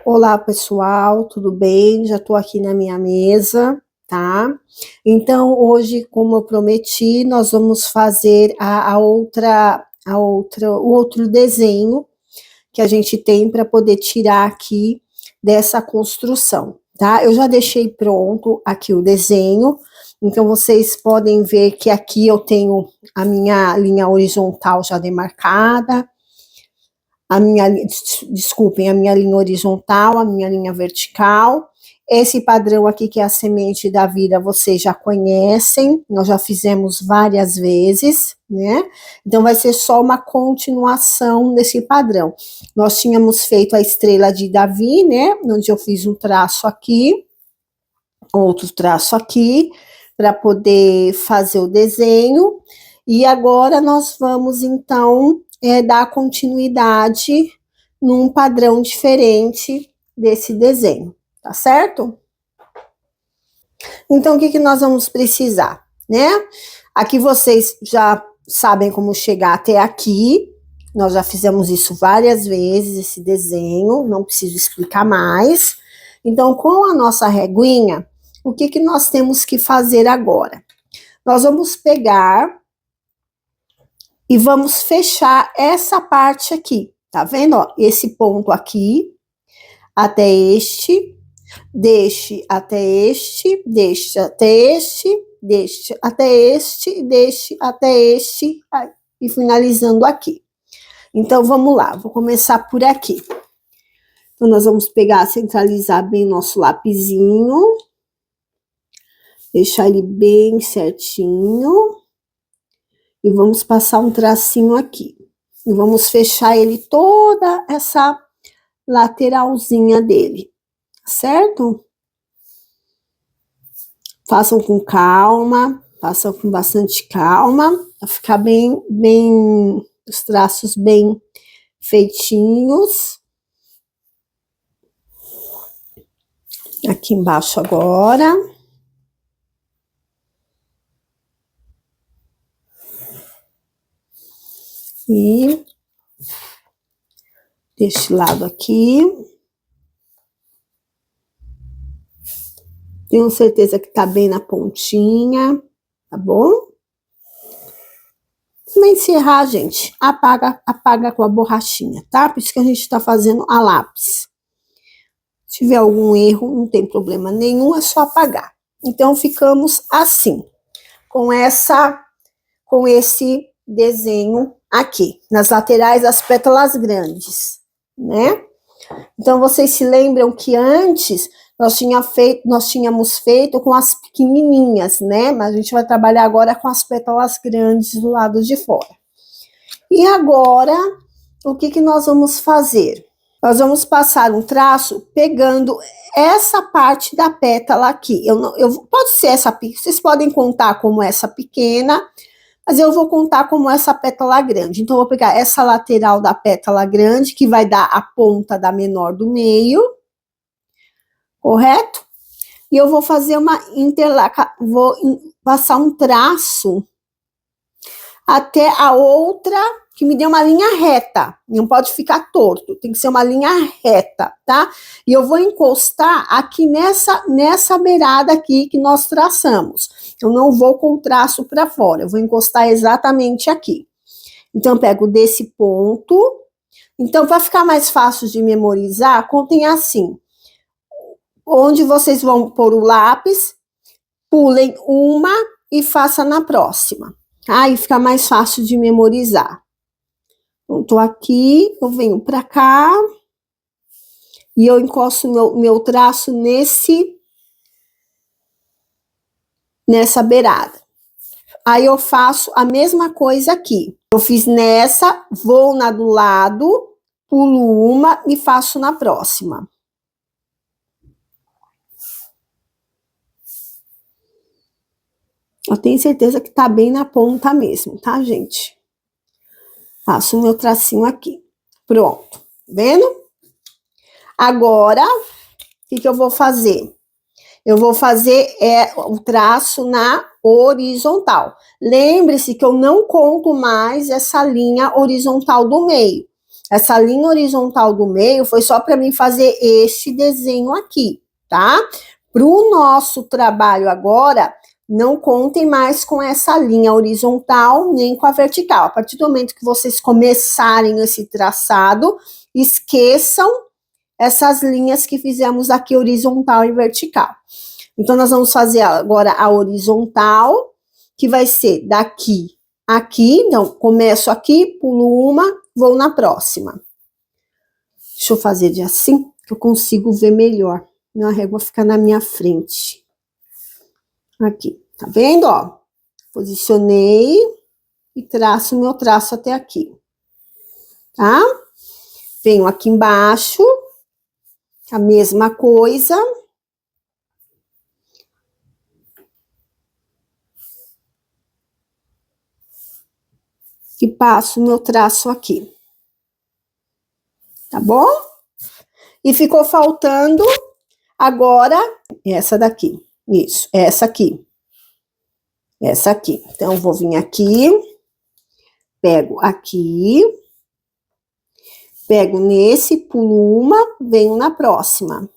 Olá, pessoal, tudo bem? Já estou aqui na minha mesa, tá? Então, hoje, como eu prometi, nós vamos fazer o outro desenho que a gente tem para poder tirar aqui dessa construção, tá? Eu já deixei pronto aqui o desenho, então vocês podem ver que aqui eu tenho a minha linha horizontal já demarcada, a minha, desculpem, a minha linha horizontal, a minha linha vertical. Esse padrão aqui, que é a semente da vida, vocês já conhecem, nós já fizemos várias vezes, né? Então, vai ser só uma continuação desse padrão. Nós tínhamos feito a estrela de Davi, né? Onde eu fiz um traço aqui, outro traço aqui, para poder fazer o desenho. E agora nós vamos, então, dar continuidade num padrão diferente desse desenho, tá certo? Então, o que nós vamos precisar, né? Aqui vocês já sabem como chegar até aqui, nós já fizemos isso várias vezes, esse desenho, não preciso explicar mais. Então, com a nossa reguinha, o que nós temos que fazer agora? Nós vamos pegar e vamos fechar essa parte aqui, tá vendo? Ó, esse ponto aqui, até este, deste até este, deste até este, deste até este, deste até este, e finalizando aqui. Então, vamos lá, vou começar por aqui. Então, nós vamos pegar, centralizar bem nosso lapisinho, deixar ele bem certinho, e vamos passar um tracinho aqui. E vamos fechar ele toda essa lateralzinha dele, certo? Façam com calma, façam com bastante calma, para ficar bem, os traços bem feitinhos. Aqui embaixo agora. E deste lado aqui. Tenho certeza que tá bem na pontinha, tá bom? Para encerrar, gente, apaga com a borrachinha, tá? Por isso que a gente tá fazendo a lápis. Se tiver algum erro, não tem problema nenhum, é só apagar. Então, ficamos assim, com esse desenho aqui, nas laterais das pétalas grandes, né? Então, vocês se lembram que antes nós tínhamos feito com as pequenininhas, né? Mas a gente vai trabalhar agora com as pétalas grandes do lado de fora. E agora, o que nós vamos fazer? Nós vamos passar um traço pegando essa parte da pétala aqui. Pode ser essa, vocês podem contar como essa pequena, mas eu vou contar como essa pétala grande. Então, eu vou pegar essa lateral da pétala grande, que vai dar a ponta da menor do meio, correto? E eu vou fazer vou passar um traço até a outra, que me dê uma linha reta, não pode ficar torto, tem que ser uma linha reta, tá? E eu vou encostar aqui nessa beirada aqui que nós traçamos. Eu não vou com o traço para fora, eu vou encostar exatamente aqui. Então, eu pego desse ponto. Então, para ficar mais fácil de memorizar, contem assim. Onde vocês vão pôr o lápis, pulem uma e faça na próxima. Aí fica mais fácil de memorizar. Então, tô aqui, eu venho para cá e eu encosto meu traço nessa beirada. Aí eu faço a mesma coisa aqui. Eu fiz nessa, vou na do lado, pulo uma e faço na próxima. Eu tenho certeza que tá bem na ponta mesmo, tá, gente? Faço o meu tracinho aqui. Pronto, vendo? Agora, o que eu vou fazer? Eu vou fazer o traço na horizontal. Lembre-se que eu não conto mais essa linha horizontal do meio. essa linha horizontal do meio foi só para mim fazer este desenho aqui, tá? Para o nosso trabalho agora, não contem mais com essa linha horizontal nem com a vertical. A partir do momento que vocês começarem esse traçado, esqueçam essas linhas que fizemos aqui, horizontal e vertical. Então, nós vamos fazer agora a horizontal, que vai ser daqui aqui. Então, começo aqui, pulo uma, vou na próxima. Deixa eu fazer de assim, que eu consigo ver melhor. A régua fica na minha frente. Aqui, tá vendo, ó? Posicionei e traço o meu traço até aqui, tá? Venho aqui embaixo, a mesma coisa. E passo o meu traço aqui. Tá bom? E ficou faltando agora essa daqui. Isso, essa aqui. Essa aqui. Então, vou vir aqui, pego aqui, pego nesse, pulo uma, venho na próxima.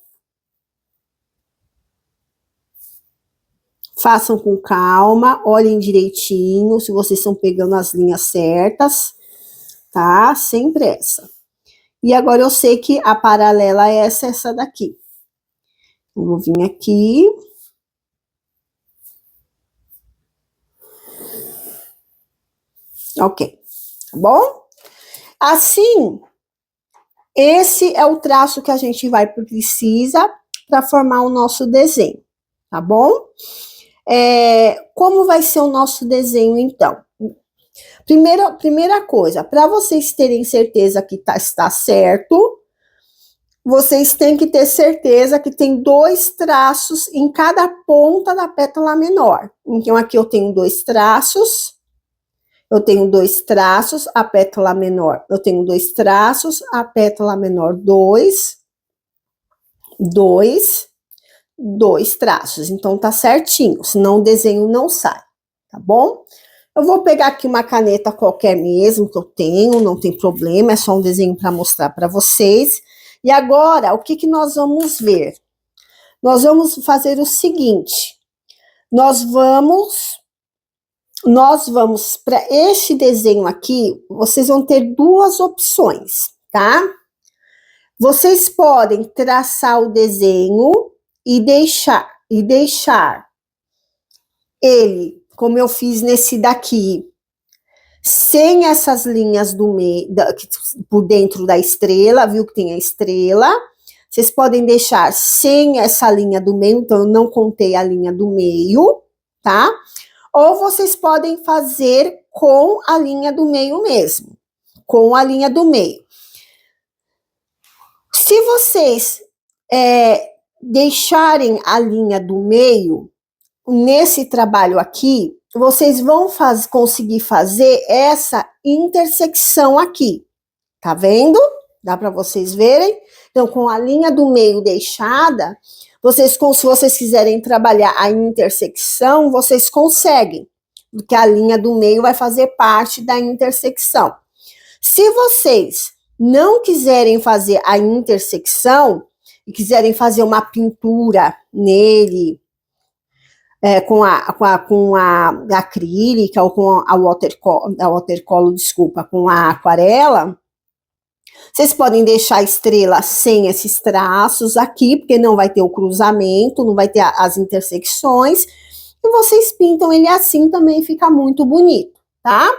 Façam com calma, olhem direitinho, se vocês estão pegando as linhas certas, tá? Sem pressa. E agora eu sei que a paralela é essa daqui. Eu vou vir aqui. Ok, tá bom? Assim, esse é o traço que a gente vai precisar para formar o nosso desenho, tá bom? Como vai ser o nosso desenho, então? Primeira coisa, para vocês terem certeza que está certo, vocês têm que ter certeza que tem 2 traços em cada ponta da pétala menor. Então, aqui eu tenho 2 traços, a pétala menor, eu tenho 2 traços, a pétala menor 2 traços. Então, tá certinho, senão o desenho não sai, tá bom? Eu vou pegar aqui uma caneta qualquer mesmo, que eu tenho, não tem problema, é só um desenho para mostrar para vocês. E agora, o que nós vamos ver? Nós vamos fazer o seguinte, nós vamos para este desenho aqui, vocês vão ter 2 opções, tá? Vocês podem traçar o desenho e deixar ele, como eu fiz nesse daqui, sem essas linhas do meio, por dentro da estrela, viu que tem a estrela? Vocês podem deixar sem essa linha do meio, então eu não contei a linha do meio, tá? Ou vocês podem fazer com a linha do meio mesmo, com a linha do meio. Se vocês deixarem a linha do meio, nesse trabalho aqui, vocês vão conseguir fazer essa intersecção aqui, tá vendo? Dá para vocês verem? Então, com a linha do meio deixada, se vocês quiserem trabalhar a intersecção, vocês conseguem, porque a linha do meio vai fazer parte da intersecção. Se vocês não quiserem fazer a intersecção, e quiserem fazer uma pintura nele, com a acrílica ou com a watercolor, desculpa, com a aquarela, vocês podem deixar a estrela sem esses traços aqui, porque não vai ter o cruzamento, não vai ter as intersecções, e vocês pintam ele assim, também fica muito bonito, tá?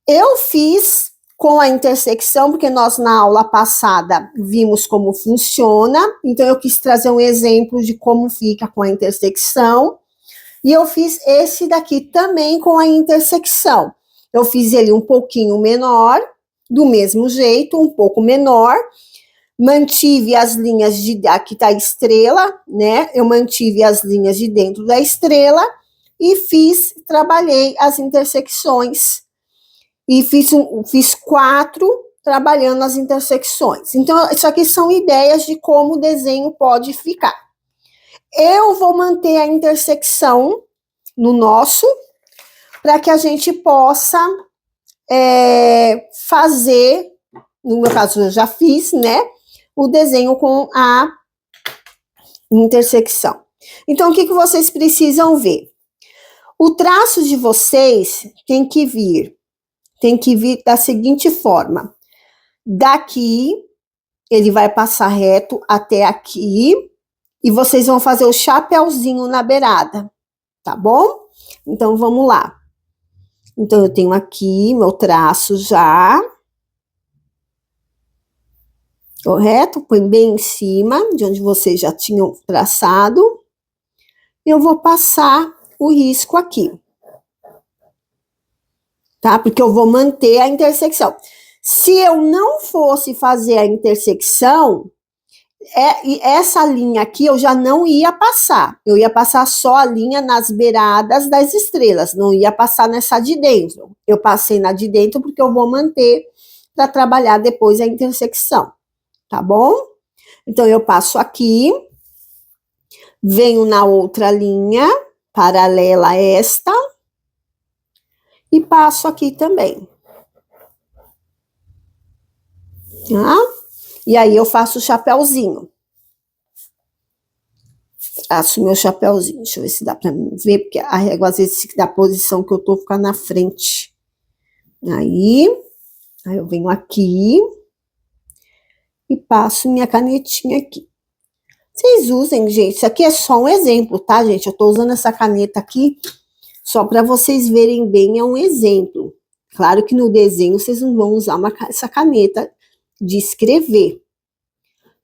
Eu fiz com a intersecção, porque nós na aula passada vimos como funciona, então eu quis trazer um exemplo de como fica com a intersecção, e eu fiz esse daqui também com a intersecção. Eu fiz ele um pouquinho menor, do mesmo jeito, um pouco menor, mantive as linhas aqui tá a estrela, né? Eu mantive as linhas de dentro da estrela e trabalhei as intersecções. E fiz 4 trabalhando as intersecções. Então, isso aqui são ideias de como o desenho pode ficar. Eu vou manter a intersecção no nosso, para que a gente possa fazer no meu caso eu já fiz, né, o desenho com a intersecção. Então, o que vocês precisam ver? O traço de vocês tem que vir da seguinte forma. Daqui, ele vai passar reto até aqui, e vocês vão fazer o chapéuzinho na beirada, tá bom? Então, vamos lá. Então, eu tenho aqui meu traço já. Correto? Põe bem em cima, de onde vocês já tinham traçado. Eu vou passar o risco aqui. Tá? Porque eu vou manter a intersecção. Se eu não fosse fazer a intersecção, essa linha aqui eu já não ia passar. Eu ia passar só a linha nas beiradas das estrelas, não ia passar nessa de dentro. Eu passei na de dentro porque eu vou manter para trabalhar depois a intersecção. Tá bom? Então, eu passo aqui, venho na outra linha, paralela a esta, e passo aqui também. Tá? E aí, eu faço o chapéuzinho. Faço meu chapéuzinho. Deixa eu ver se dá pra ver, porque a régua, às vezes, da posição que eu tô, ficar na frente. Aí eu venho aqui e passo minha canetinha aqui. Vocês usem, gente, isso aqui é só um exemplo, tá, gente? Eu tô usando essa caneta aqui só para vocês verem bem, é um exemplo. Claro que no desenho vocês não vão usar essa caneta de escrever.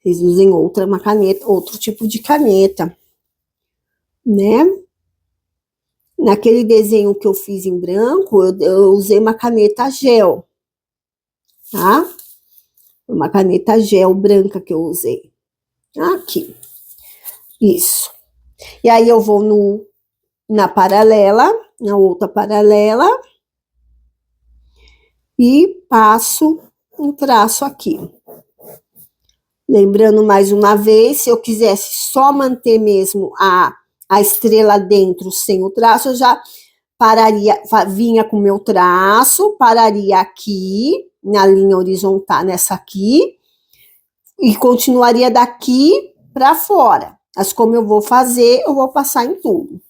Vocês usem uma caneta, outro tipo de caneta, né? Naquele desenho que eu fiz em branco, eu usei uma caneta gel, tá? Uma caneta gel branca que eu usei. Aqui. Isso. E aí eu vou na paralela, na outra paralela, e passo um traço aqui. Lembrando mais uma vez, se eu quisesse só manter mesmo a estrela dentro sem o traço, eu já pararia, vinha com o meu traço, pararia aqui, na linha horizontal, nessa aqui, e continuaria daqui para fora. Mas como eu vou fazer, eu vou passar em tudo.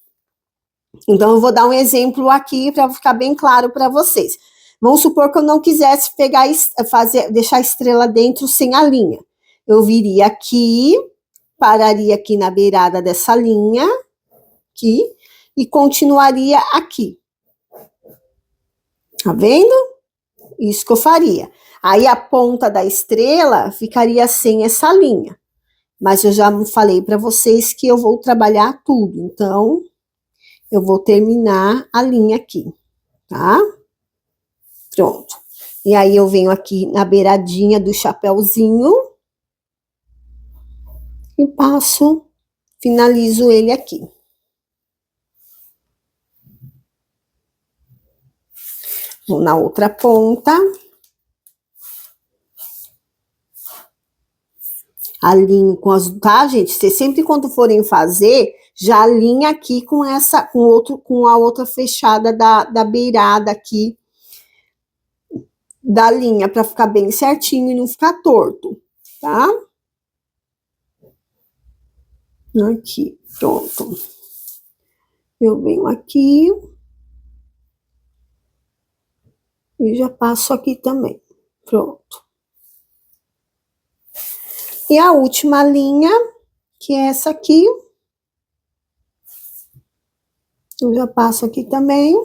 Então, eu vou dar um exemplo aqui para ficar bem claro para vocês. Vamos supor que eu não quisesse deixar a estrela dentro sem a linha. Eu viria aqui, pararia aqui na beirada dessa linha, aqui, e continuaria aqui. Tá vendo? Isso que eu faria. Aí a ponta da estrela ficaria sem essa linha. Mas eu já falei para vocês que eu vou trabalhar tudo. Então, eu vou terminar a linha aqui, tá? Pronto. E aí eu venho aqui na beiradinha do chapéuzinho e passo, finalizo ele aqui. Vou na outra ponta. Alinho com as, tá, gente? Vocês sempre quando forem fazer, já alinha aqui com a outra fechada da beirada aqui da linha, para ficar bem certinho e não ficar torto, tá? Aqui, pronto. Eu venho aqui e já passo aqui também. Pronto. E a última linha, que é essa aqui, eu já passo aqui também.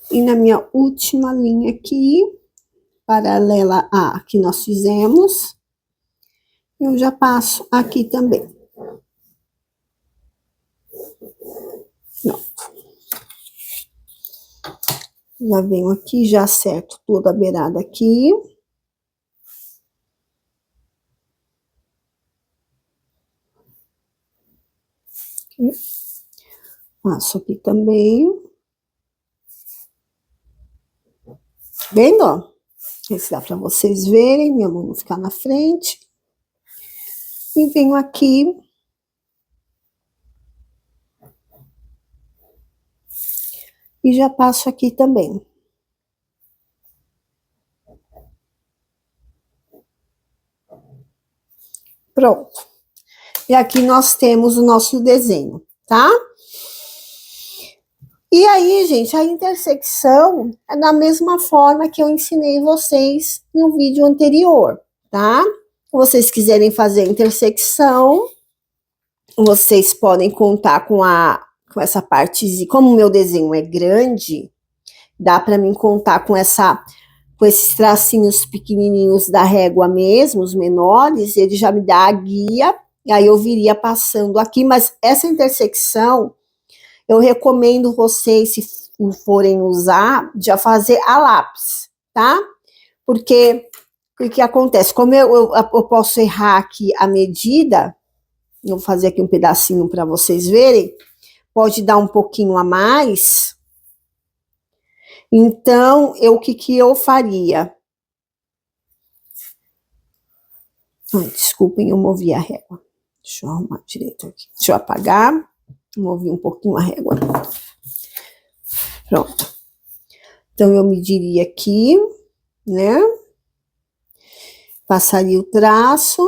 E na minha última linha aqui, paralela à que nós fizemos, eu já passo aqui também. Pronto. Já venho aqui, já acerto toda a beirada aqui. Passo aqui também. Vendo, ó? Esse dá para vocês verem, minha mão não ficar na frente. E venho aqui. E já passo aqui também. Pronto. E aqui nós temos o nosso desenho, tá? E aí, gente, a intersecção é da mesma forma que eu ensinei vocês no vídeo anterior, tá? Se vocês quiserem fazer a intersecção, vocês podem contar com essa partezinha. Como o meu desenho é grande, dá para mim contar com esses tracinhos pequenininhos da régua mesmo, os menores, ele já me dá a guia, e aí eu viria passando aqui, mas essa intersecção, eu recomendo vocês, se forem usar, já fazer a lápis, tá? Porque o que acontece? Como eu posso errar aqui a medida, vou fazer aqui um pedacinho para vocês verem, pode dar um pouquinho a mais. Então, o que eu faria? Desculpem, eu movi a régua. Deixa eu arrumar direito aqui. Deixa eu apagar. Movi um pouquinho a régua. Pronto. Então, eu mediria aqui, né? Passaria o traço.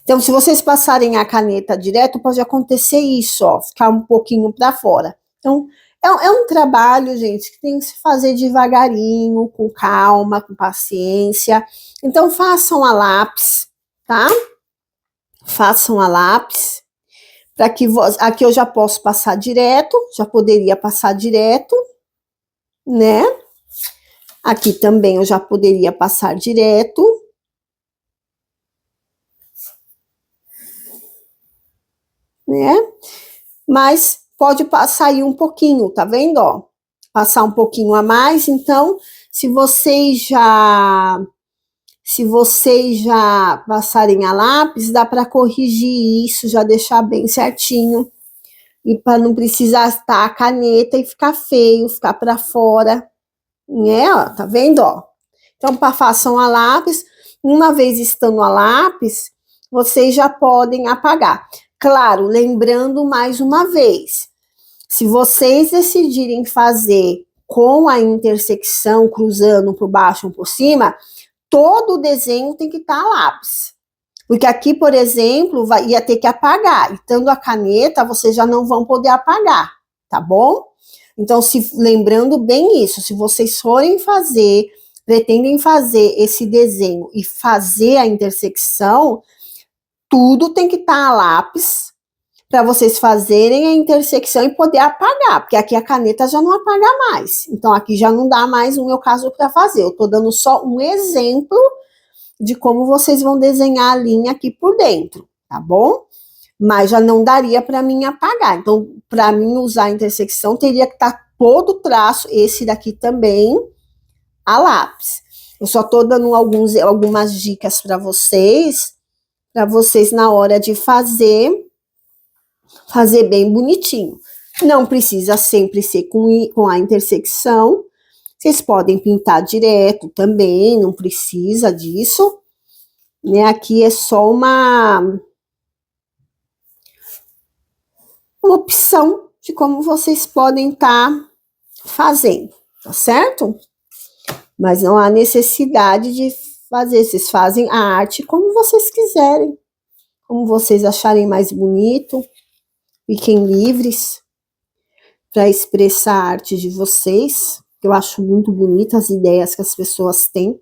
Então, se vocês passarem a caneta direto, pode acontecer isso, ó, ficar um pouquinho para fora. Então, é um trabalho, gente, que tem que se fazer devagarinho, com calma, com paciência. Então, façam a lápis, tá? Façam a lápis, para que aqui eu já posso passar direto, já poderia passar direto, né? Aqui também eu já poderia passar direto. Né? Mas pode sair um pouquinho, tá vendo, ó? Passar um pouquinho a mais, então, se vocês já passarem a lápis, dá para corrigir isso, já deixar bem certinho, e para não precisar estar a caneta e ficar feio, ficar para fora, né, ó, tá vendo, ó? Então, façam a lápis, uma vez estando a lápis, vocês já podem apagar. Claro, lembrando mais uma vez, se vocês decidirem fazer com a intersecção, cruzando por baixo ou por cima, todo o desenho tem que estar a lápis. Porque aqui, por exemplo, ia ter que apagar. E tendo a caneta, vocês já não vão poder apagar, tá bom? Então, lembrando bem isso, se vocês forem pretendem fazer esse desenho e fazer a intersecção, tudo tem que estar a lápis para vocês fazerem a intersecção e poder apagar, porque aqui a caneta já não apaga mais. Então, aqui já não dá mais, no meu caso, para fazer. Eu estou dando só um exemplo de como vocês vão desenhar a linha aqui por dentro, tá bom? Mas já não daria para mim apagar. Então, para mim usar a intersecção, teria que estar todo o traço, esse daqui também, a lápis. Eu só estou dando algumas dicas para vocês na hora de fazer bem bonitinho. Não precisa sempre ser com a intersecção. Vocês podem pintar direto também, não precisa disso. Né? Aqui é só uma opção de como vocês podem estar fazendo, tá certo? Mas não há necessidade de fazer, vocês fazem a arte como vocês quiserem, como vocês acharem mais bonito. Fiquem livres para expressar a arte de vocês. Eu acho muito bonita as ideias que as pessoas têm.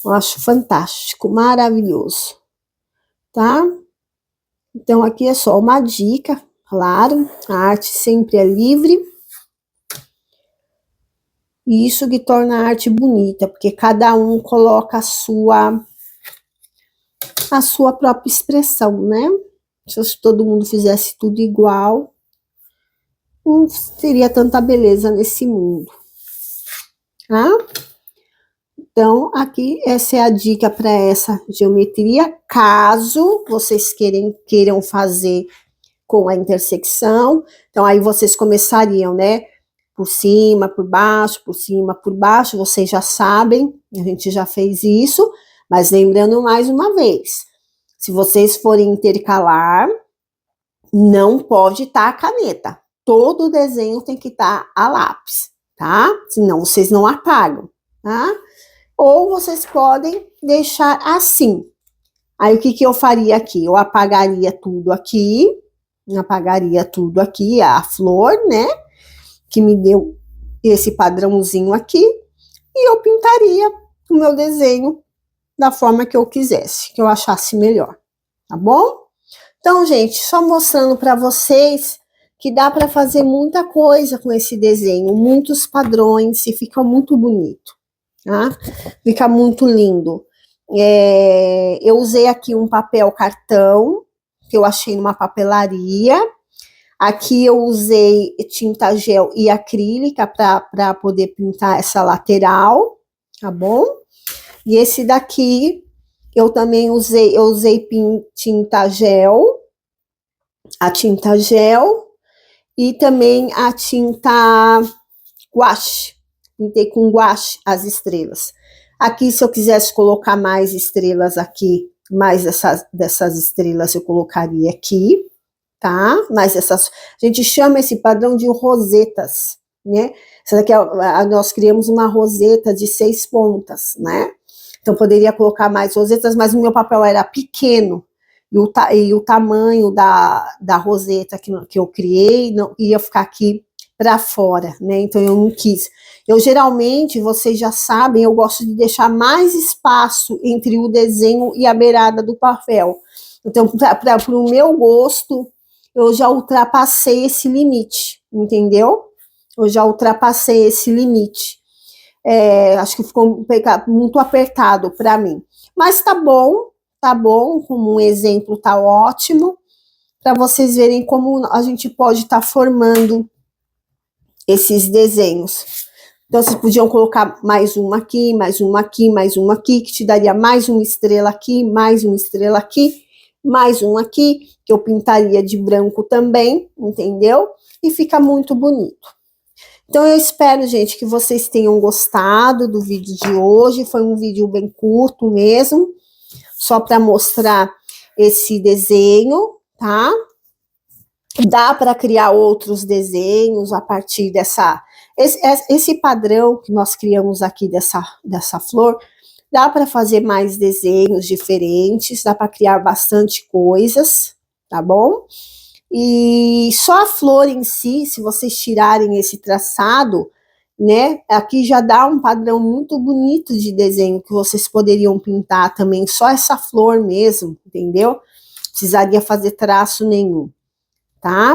Eu acho fantástico, maravilhoso, tá? Então, aqui é só uma dica, claro, a arte sempre é livre. E isso que torna a arte bonita, porque cada um coloca a sua própria expressão, né? Se todo mundo fizesse tudo igual, não teria tanta beleza nesse mundo, tá? Então, aqui, essa é a dica para essa geometria, caso vocês queiram fazer com a intersecção. Então, aí vocês começariam, né? Por cima, por baixo, vocês já sabem, a gente já fez isso, mas lembrando mais uma vez, se vocês forem intercalar, não pode estar a caneta, todo o desenho tem que estar a lápis, tá? Senão vocês não apagam, tá? Ou vocês podem deixar assim. Aí o que eu faria aqui? Eu apagaria tudo aqui, a flor, né? Que me deu esse padrãozinho aqui, e eu pintaria o meu desenho da forma que eu quisesse, que eu achasse melhor, tá bom? Então, gente, só mostrando para vocês que dá para fazer muita coisa com esse desenho, muitos padrões, e fica muito bonito, tá? Fica muito lindo. Eu usei aqui um papel cartão, que eu achei numa papelaria. Aqui eu usei tinta gel e acrílica para poder pintar essa lateral, tá bom? E esse daqui eu também usei, tinta gel, a tinta gel e também a tinta guache. Pintei com guache as estrelas. Aqui, se eu quisesse colocar mais estrelas aqui, mais dessas estrelas eu colocaria aqui, tá? Mas essas, a gente chama esse padrão de rosetas, né? Essa daqui, nós criamos uma roseta de 6 pontas, né? Então, poderia colocar mais rosetas, mas o meu papel era pequeno, e o tamanho da roseta que eu criei não ia ficar aqui para fora, né? Então, eu não quis. Eu, geralmente, vocês já sabem, eu gosto de deixar mais espaço entre o desenho e a beirada do papel. Então, para o meu gosto, eu já ultrapassei esse limite, entendeu? Eu já ultrapassei esse limite. Acho que ficou muito apertado para mim. Mas tá bom, como um exemplo tá ótimo, para vocês verem como a gente pode estar formando esses desenhos. Então, vocês podiam colocar mais uma aqui, mais uma aqui, mais uma aqui, que te daria mais uma estrela aqui, mais uma estrela aqui, mais um aqui, que eu pintaria de branco também, entendeu? E fica muito bonito. Então, eu espero, gente, que vocês tenham gostado do vídeo de hoje. Foi um vídeo bem curto mesmo, só para mostrar esse desenho, tá? Dá para criar outros desenhos a partir esse padrão que nós criamos aqui dessa flor. Dá para fazer mais desenhos diferentes, dá para criar bastante coisas, tá bom? E só a flor em si, se vocês tirarem esse traçado, né, aqui já dá um padrão muito bonito de desenho que vocês poderiam pintar também, só essa flor mesmo, entendeu? Precisaria fazer traço nenhum, tá?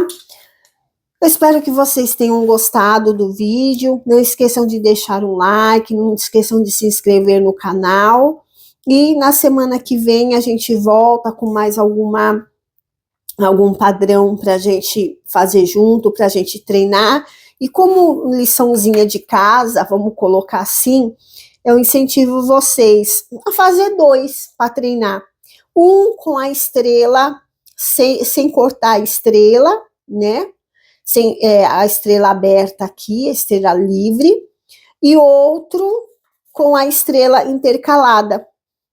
Eu espero que vocês tenham gostado do vídeo. Não esqueçam de deixar um like, não esqueçam de se inscrever no canal. E na semana que vem a gente volta com mais algum padrão para a gente fazer junto, para a gente treinar. E como liçãozinha de casa, vamos colocar assim, eu incentivo vocês a fazer 2 para treinar. Um com a estrela, sem cortar a estrela, né? Sem a estrela aberta aqui, a estrela livre, e outro com a estrela intercalada,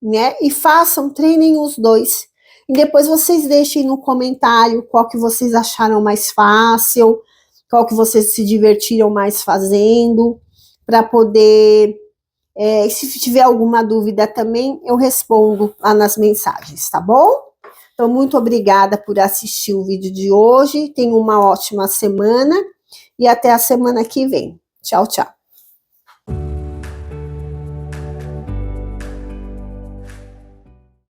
né? E treinem os 2. E depois vocês deixem no comentário qual que vocês acharam mais fácil, qual que vocês se divertiram mais fazendo, para poder, se tiver alguma dúvida também, eu respondo lá nas mensagens, tá bom? Então, muito obrigada por assistir o vídeo de hoje. Tenha uma ótima semana e até a semana que vem. Tchau, tchau.